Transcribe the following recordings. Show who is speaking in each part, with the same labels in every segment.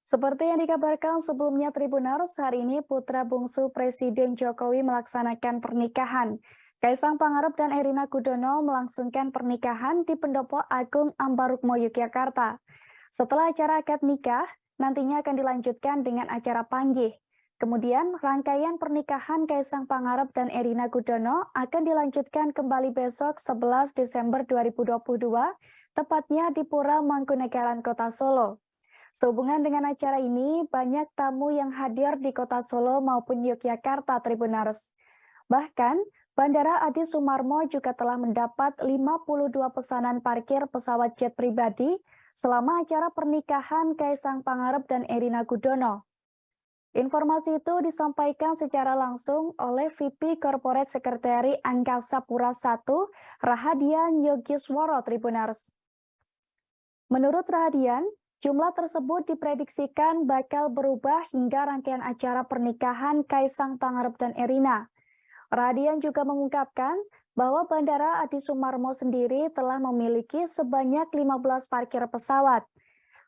Speaker 1: Seperti yang dikabarkan sebelumnya Tribuners, hari ini putra bungsu Presiden Jokowi melaksanakan pernikahan. Kaisang Pangarep dan Erina Gudono melangsungkan pernikahan di Pendopo Agung Ambarukmo, Yogyakarta. Setelah acara akad nikah, nantinya akan dilanjutkan dengan acara panggih. Kemudian, rangkaian pernikahan Kaisang Pangarep dan Erina Gudono akan dilanjutkan kembali besok 11 Desember 2022, tepatnya di Pura Mangkunegaran, Kota Solo. Sehubungan dengan acara ini, banyak tamu yang hadir di Kota Solo maupun Yogyakarta, Tribuners. Bahkan, Bandara Adi Sumarmo juga telah mendapat 52 pesanan parkir pesawat jet pribadi selama acara pernikahan Kaisang Pangarep dan Erina Gudono. Informasi itu disampaikan secara langsung oleh VP Corporate Secretary Angkasa Pura I, Rahadian Yogisworo, Tribuners. Menurut Rahadian, jumlah tersebut diprediksikan bakal berubah hingga rangkaian acara pernikahan Kaisang Pangarep dan Erina. Rahadian juga mengungkapkan bahwa Bandara Adi Sumarmo sendiri telah memiliki sebanyak 15 parkir pesawat.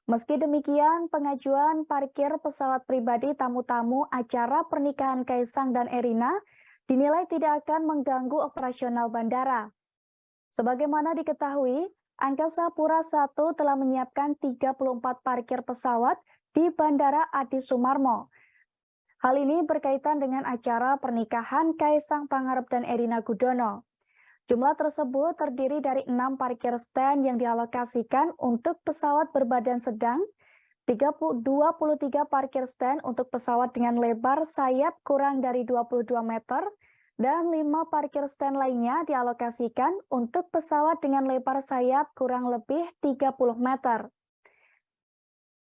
Speaker 1: Meski demikian, pengajuan parkir pesawat pribadi tamu-tamu acara pernikahan Kaisang dan Erina dinilai tidak akan mengganggu operasional bandara. Sebagaimana diketahui, Angkasa Pura I telah menyiapkan 34 parkir pesawat di Bandara Adi Sumarmo. Hal ini berkaitan dengan acara pernikahan Kaisang Pangarep dan Erina Gudono. Jumlah tersebut terdiri dari 6 parkir stand yang dialokasikan untuk pesawat berbadan sedang, 23 parkir stand untuk pesawat dengan lebar sayap kurang dari 22 meter, dan 5 parkir stand lainnya dialokasikan untuk pesawat dengan lebar sayap kurang lebih 30 meter.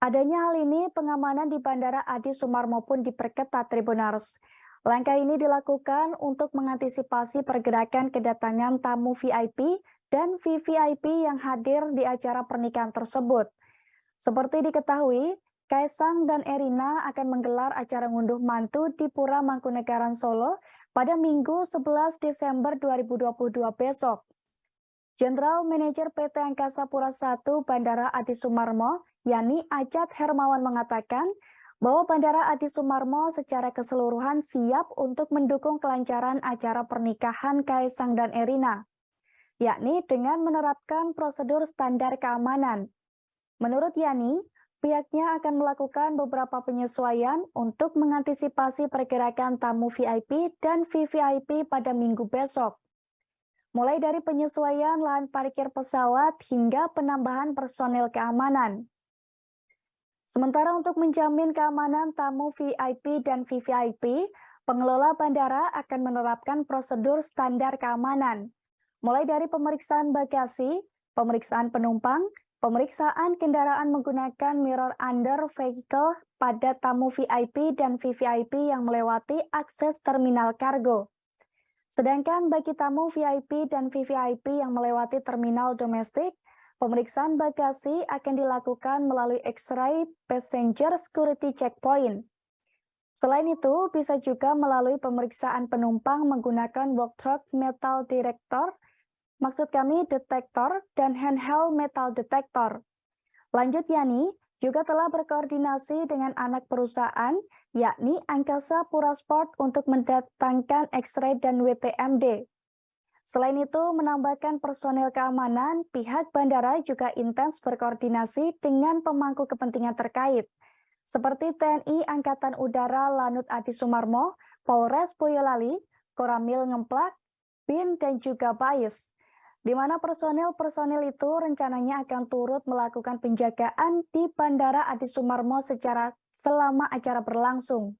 Speaker 1: Adanya hal ini, pengamanan di Bandara Adi Sumarmo pun diperketat, Tribuners. Langkah ini dilakukan untuk mengantisipasi pergerakan kedatangan tamu VIP dan VVIP yang hadir di acara pernikahan tersebut. Seperti diketahui, Kaisang dan Erina akan menggelar acara ngunduh mantu di Pura Mangkunegaran Solo pada Minggu 11 Desember 2022 besok. Jenderal Manajer PT Angkasa Pura I Bandara Adi Sumarmo, Yani Acat Hermawan mengatakan bahwa Bandara Adi Sumarmo secara keseluruhan siap untuk mendukung kelancaran acara pernikahan Kaisang dan Erina, yakni dengan menerapkan prosedur standar keamanan. Menurut Yani, pihaknya akan melakukan beberapa penyesuaian untuk mengantisipasi pergerakan tamu VIP dan VVIP pada minggu besok. Mulai dari penyesuaian lahan parkir pesawat hingga penambahan personel keamanan. Sementara untuk menjamin keamanan tamu VIP dan VVIP, pengelola bandara akan menerapkan prosedur standar keamanan. Mulai dari pemeriksaan bagasi, pemeriksaan penumpang, pemeriksaan kendaraan menggunakan mirror under vehicle pada tamu VIP dan VVIP yang melewati akses terminal kargo. Sedangkan bagi tamu VIP dan VVIP yang melewati terminal domestik, pemeriksaan bagasi akan dilakukan melalui X-ray passenger security checkpoint. Selain itu, bisa juga melalui pemeriksaan penumpang menggunakan walk-through metal detector, maksud kami detektor, dan handheld metal detector. Lanjut, Yani juga telah berkoordinasi dengan anak perusahaan, yakni Angkasa Pura Sport untuk mendatangkan X-ray dan WTMD. Selain itu, menambahkan personel keamanan, pihak bandara juga intens berkoordinasi dengan pemangku kepentingan terkait, seperti TNI Angkatan Udara Lanut Adi Sumarmo, Polres Boyolali, Koramil Ngemplak, BIN, dan juga BAIS, di mana personel-personel itu rencananya akan turut melakukan penjagaan di Bandara Adi Sumarmo selama acara berlangsung.